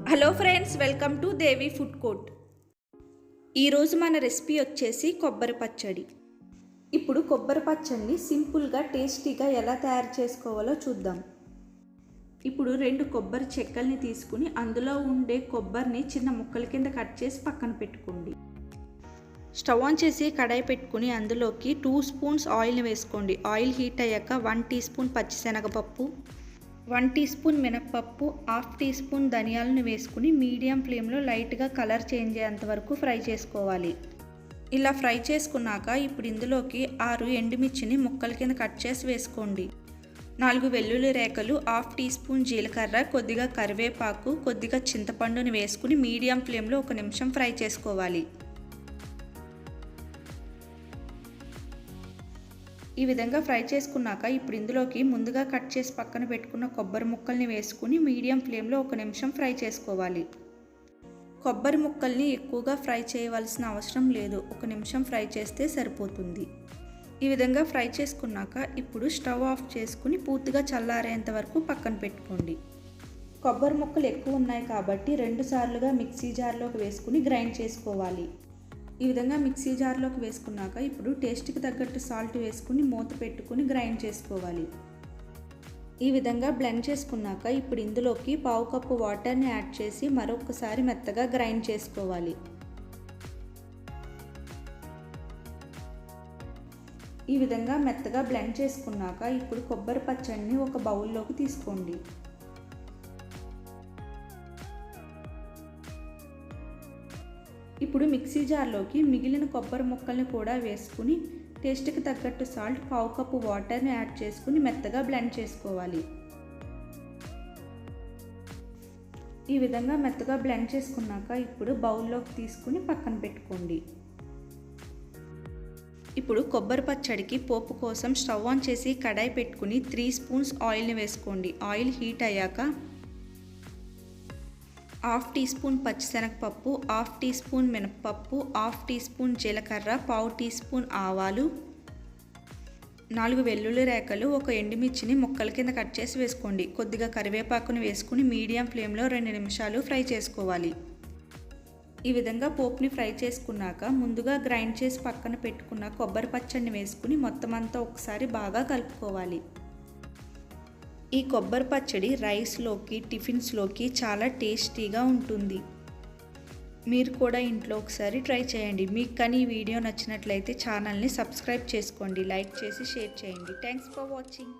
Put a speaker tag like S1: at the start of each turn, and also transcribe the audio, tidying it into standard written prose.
S1: Hello friends, welcome to Devi food court. ఈరోజు మన recipe వచ్చేసి కొబ్బరి పచ్చడి. ఇప్పుడు కొబ్బరి పచ్చడిని సింపుల్గా టేస్టీగా ఎలా తయారు చేసుకోవాలో చూద్దాం. ఇప్పుడు 2 కొబ్బరి చెక్కల్ని తీసుకుని అందులో ఉండే కొబ్బరిని చిన్న ముక్కల కింద కట్ చేసి పక్కన పెట్టుకోండి. స్టవ్ ఆన్ చేసి కడాయి పెట్టుకుని అందులోకి 2 స్పూన్స్ ఆయిల్ని వేసుకోండి. ఆయిల్ హీట్ అయ్యాక 1 టీ స్పూన్ పచ్చిశనగపప్పు, 1 టీ స్పూన్ మినప్పప్పు, హాఫ్ టీ స్పూన్ ధనియాలను వేసుకుని మీడియం ఫ్లేమ్లో లైట్గా కలర్ చేంజ్ అయ్యేంత వరకు ఫ్రై చేసుకోవాలి. ఇలా ఫ్రై చేసుకున్నాక ఇప్పుడు ఇందులోకి 6 ఎండుమిర్చిని ముక్కల కింద కట్ చేసి వేసుకోండి. 4 వెల్లుల్లి రేఖలు, హాఫ్ టీ స్పూన్ జీలకర్ర, కొద్దిగా కరివేపాకు, కొద్దిగా చింతపండుని వేసుకుని మీడియం ఫ్లేమ్లో 1 నిమిషం ఫ్రై చేసుకోవాలి. ఈ విధంగా ఫ్రై చేసుకున్నాక ఇప్పుడు ఇందులోకి ముందుగా కట్ చేసి పక్కన పెట్టుకున్న కొబ్బరి ముక్కల్ని వేసుకుని మీడియం ఫ్లేమ్లో 1 నిమిషం ఫ్రై చేసుకోవాలి. కొబ్బరి ముక్కల్ని ఎక్కువగా ఫ్రై చేయవలసిన అవసరం లేదు, 1 నిమిషం ఫ్రై చేస్తే సరిపోతుంది. ఈ విధంగా ఫ్రై చేసుకున్నాక ఇప్పుడు స్టవ్ ఆఫ్ చేసుకుని పూర్తిగా చల్లారేంత వరకు పక్కన పెట్టుకోండి. కొబ్బరి ముక్కలు ఎక్కువ ఉన్నాయి కాబట్టి 2 సార్లుగా మిక్సీ జార్లోకి వేసుకుని గ్రైండ్ చేసుకోవాలి. ఈ విధంగా మిక్సీ జార్లోకి వేసుకున్నాక ఇప్పుడు టేస్ట్కి తగ్గట్టు సాల్ట్ వేసుకుని మూత పెట్టుకుని గ్రైండ్ చేసుకోవాలి. ఈ విధంగా బ్లెండ్ చేసుకున్నాక ఇప్పుడు ఇందులోకి 1/2 కప్పు వాటర్ని యాడ్ చేసి మరొకసారి మెత్తగా గ్రైండ్ చేసుకోవాలి. ఈ విధంగా మెత్తగా బ్లెండ్ చేసుకున్నాక ఇప్పుడు కొబ్బరి పచ్చడిని ఒక బౌల్లోకి తీసుకోండి. ఇప్పుడు మిక్సీ జార్లోకి మిగిలిన కొబ్బరి ముక్కల్ని కూడా వేసుకుని టేస్ట్కి తగ్గట్టు సాల్ట్, 1/2 కప్పు వాటర్ని యాడ్ చేసుకుని మెత్తగా బ్లెండ్ చేసుకోవాలి. ఈ విధంగా మెత్తగా బ్లెండ్ చేసుకున్నాక ఇప్పుడు బౌల్లోకి తీసుకుని పక్కన పెట్టుకోండి. ఇప్పుడు కొబ్బరి పచ్చడికి పోపు కోసం స్టవ్ ఆన్ చేసి కడాయి పెట్టుకుని 3 స్పూన్స్ ఆయిల్ని వేసుకోండి. ఆయిల్ హీట్ అయ్యాక హాఫ్ టీ స్పూన్ పచ్చిశనగపప్పు, హాఫ్ టీ స్పూన్ మినప్పప్పు, హాఫ్ టీ స్పూన్ జీలకర్ర, 1/2 టీ స్పూన్ ఆవాలు, 4 వెల్లుల్లి రేఖలు, 1 ఎండుమిర్చిని ముక్కల కింద కట్ చేసి వేసుకోండి. కొద్దిగా కరివేపాకుని వేసుకుని మీడియం ఫ్లేమ్లో 2 నిమిషాలు ఫ్రై చేసుకోవాలి. ఈ విధంగా పోపుని ఫ్రై చేసుకున్నాక ముందుగా గ్రైండ్ చేసి పక్కన పెట్టుకున్న కొబ్బరి పచ్చడిని వేసుకుని మొత్తం అంతా ఒకసారి బాగా కలుపుకోవాలి. ఈ కొబ్బరి పచ్చడి రైస్లోకి, టిఫిన్స్లోకి చాలా టేస్టీగా ఉంటుంది. మీరు కూడా ఇంట్లో ఒకసారి ట్రై చేయండి. మీకు కానీ ఈ వీడియో నచ్చినట్లయితే ఛానల్ని సబ్స్క్రైబ్ చేసుకోండి, లైక్ చేసి షేర్ చేయండి. Thanks for watching.